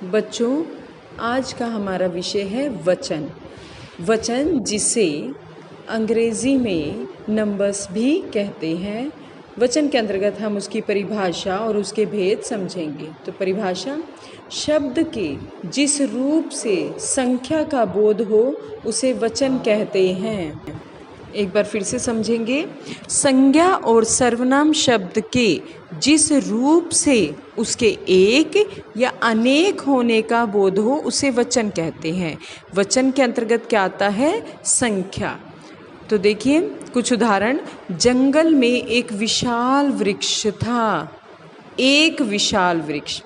बच्चों, आज का हमारा विषय है वचन। वचन जिसे अंग्रेज़ी में नंबर्स भी कहते हैं। वचन के अंतर्गत हम उसकी परिभाषा और उसके भेद समझेंगे। तो परिभाषा, शब्द के जिस रूप से संख्या का बोध हो उसे वचन कहते हैं। एक बार फिर से समझेंगे। संज्ञा और सर्वनाम शब्द के जिस रूप से उसके एक या अनेक होने का बोध हो उसे वचन कहते हैं। वचन के अंतर्गत क्या आता है? संख्या। तो देखिए कुछ उदाहरण। जंगल में एक विशाल वृक्ष था। एक विशाल वृक्ष।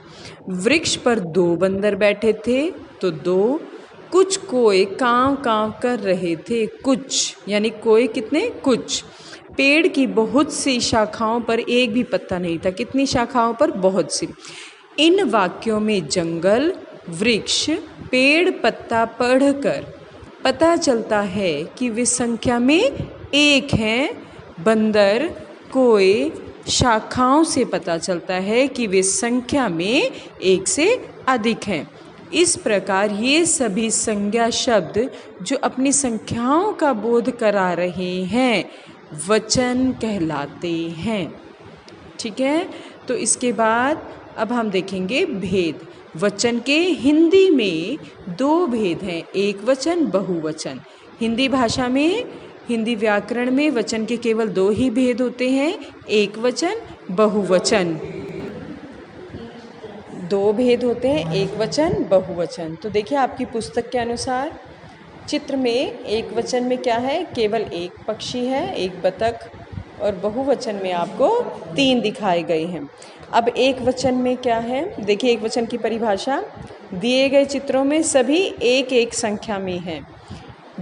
वृक्ष पर 2 बंदर बैठे थे तो 2। कुछ कोए काँव काँव कर रहे थे। कुछ यानी कोए कितने? कुछ। पेड़ की बहुत सी शाखाओं पर एक भी पत्ता नहीं था। कितनी शाखाओं पर? बहुत सी। इन वाक्यों में जंगल, वृक्ष, पेड़, पत्ता पढ़कर पता चलता है कि वे संख्या में एक हैं। बंदर, कोए, शाखाओं से पता चलता है कि वे संख्या में एक से अधिक हैं। इस प्रकार ये सभी संज्ञा शब्द जो अपनी संख्याओं का बोध करा रहे हैं वचन कहलाते हैं। ठीक है, तो इसके बाद अब हम देखेंगे भेद। वचन के हिंदी में 2 भेद हैं, एक वचन, बहुवचन। हिंदी भाषा में, हिंदी व्याकरण में वचन के केवल 2 ही भेद होते हैं, एक वचन, बहुवचन। 2 भेद होते हैं, एक वचन, बहुवचन। तो देखिए आपकी पुस्तक के अनुसार चित्र में एक वचन में क्या है? केवल एक पक्षी है, एक बतख, और बहुवचन में आपको 3 दिखाए गए हैं। अब एक वचन में क्या है? देखिए एक वचन की परिभाषा, दिए गए चित्रों में सभी एक एक संख्या में है।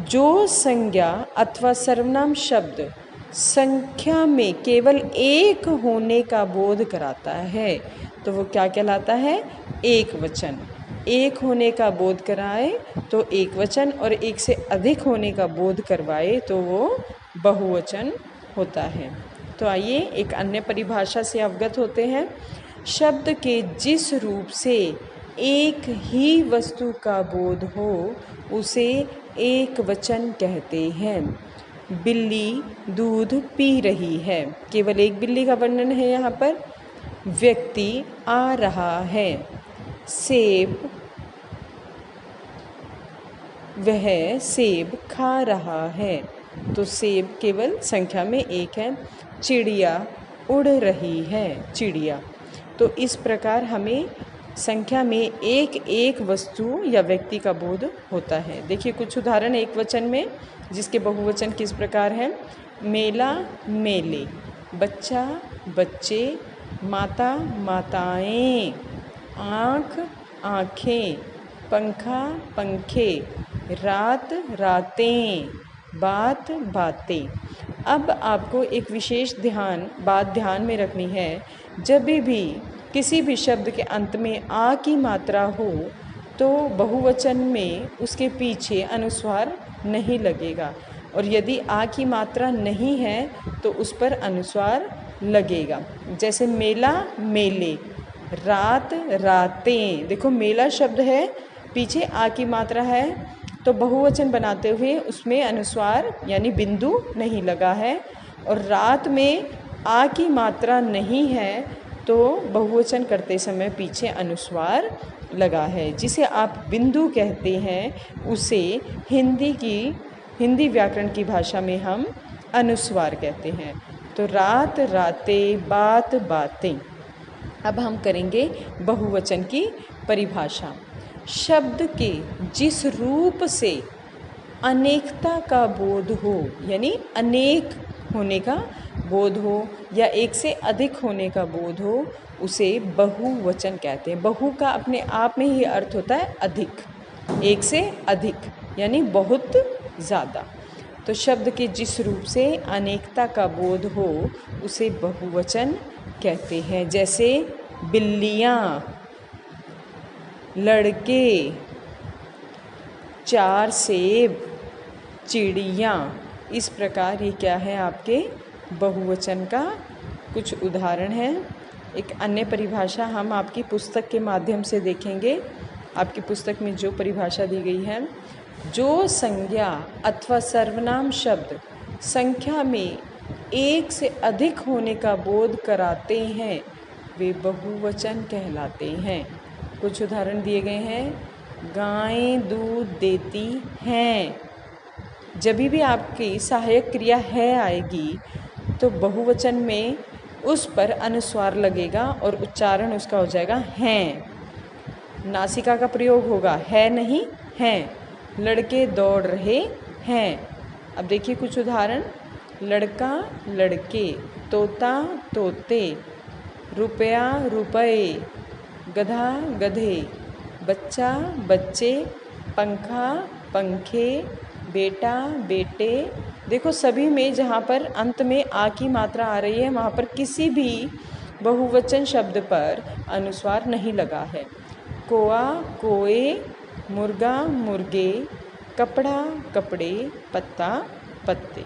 जो संज्ञा अथवा सर्वनाम शब्द संख्या में केवल एक होने का बोध कराता है तो वो क्या कहलाता है? एक वचन। एक होने का बोध कराए तो एक वचन, और एक से अधिक होने का बोध करवाए तो वो बहुवचन होता है। तो आइए एक अन्य परिभाषा से अवगत होते हैं। शब्द के जिस रूप से एक ही वस्तु का बोध हो उसे एक वचन कहते हैं। बिल्ली दूध पी रही है, केवल एक बिल्ली का वर्णन है यहाँ पर। व्यक्ति आ रहा है। सेब, वह सेब खा रहा है, तो सेब केवल संख्या में एक है। चिड़िया उड़ रही है, चिड़िया। तो इस प्रकार हमें संख्या में एक एक वस्तु या व्यक्ति का बोध होता है। देखिए कुछ उदाहरण एक वचन में जिसके बहुवचन किस प्रकार हैं। मेला, मेले, बच्चा, बच्चे, माता, माताएं, आँख, आँखें, पंखा, पंखे, रात, रातें, बात, बातें। अब आपको एक विशेष बात ध्यान में रखनी है। जब भी किसी भी शब्द के अंत में आ की मात्रा हो तो बहुवचन में उसके पीछे अनुस्वार नहीं लगेगा, और यदि आ की मात्रा नहीं है तो उस पर अनुस्वार लगेगा। जैसे मेला, मेले, रात, रातें। देखो मेला शब्द है, पीछे आ की मात्रा है, तो बहुवचन बनाते हुए उसमें अनुस्वार यानी बिंदु नहीं लगा है। और रात में आ की मात्रा नहीं है तो बहुवचन करते समय पीछे अनुस्वार लगा है। जिसे आप बिंदु कहते हैं उसे हिंदी व्याकरण की भाषा में हम अनुस्वार कहते हैं। तो रात, रातें, बात, बातें। अब हम करेंगे बहुवचन की परिभाषा। शब्द के जिस रूप से अनेकता का बोध हो, यानी अनेक होने का बोध हो या एक से अधिक होने का बोध हो, उसे बहुवचन कहते हैं। बहु का अपने आप में ही अर्थ होता है अधिक, एक से अधिक यानी बहुत ज़्यादा। तो शब्द के जिस रूप से अनेकता का बोध हो उसे बहुवचन कहते हैं। जैसे बिल्लियाँ, लड़के, 4 सेब, चिड़िया। इस प्रकार ये क्या है? आपके बहुवचन का कुछ उदाहरण हैं। एक अन्य परिभाषा हम आपकी पुस्तक के माध्यम से देखेंगे। आपकी पुस्तक में जो परिभाषा दी गई है, जो संज्ञा अथवा सर्वनाम शब्द संख्या में एक से अधिक होने का बोध कराते हैं वे बहुवचन कहलाते हैं। कुछ उदाहरण दिए गए हैं। गायें दूध देती हैं। जब भी आपकी सहायक क्रिया है आएगी तो बहुवचन में उस पर अनुस्वार लगेगा और उच्चारण उसका हो जाएगा हैं। नासिका का प्रयोग होगा, है नहीं हैं। लड़के दौड़ रहे हैं। अब देखिए कुछ उदाहरण। लड़का लड़के, तोता तोते, रुपया रुपए, गधा गधे, बच्चा बच्चे, पंखा पंखे, बेटा बेटे। देखो सभी में जहाँ पर अंत में आ की मात्रा आ रही है वहाँ पर किसी भी बहुवचन शब्द पर अनुस्वार नहीं लगा है। कोआ कोए, मुर्गा मुर्गे, कपड़ा कपड़े, पत्ता पत्ते।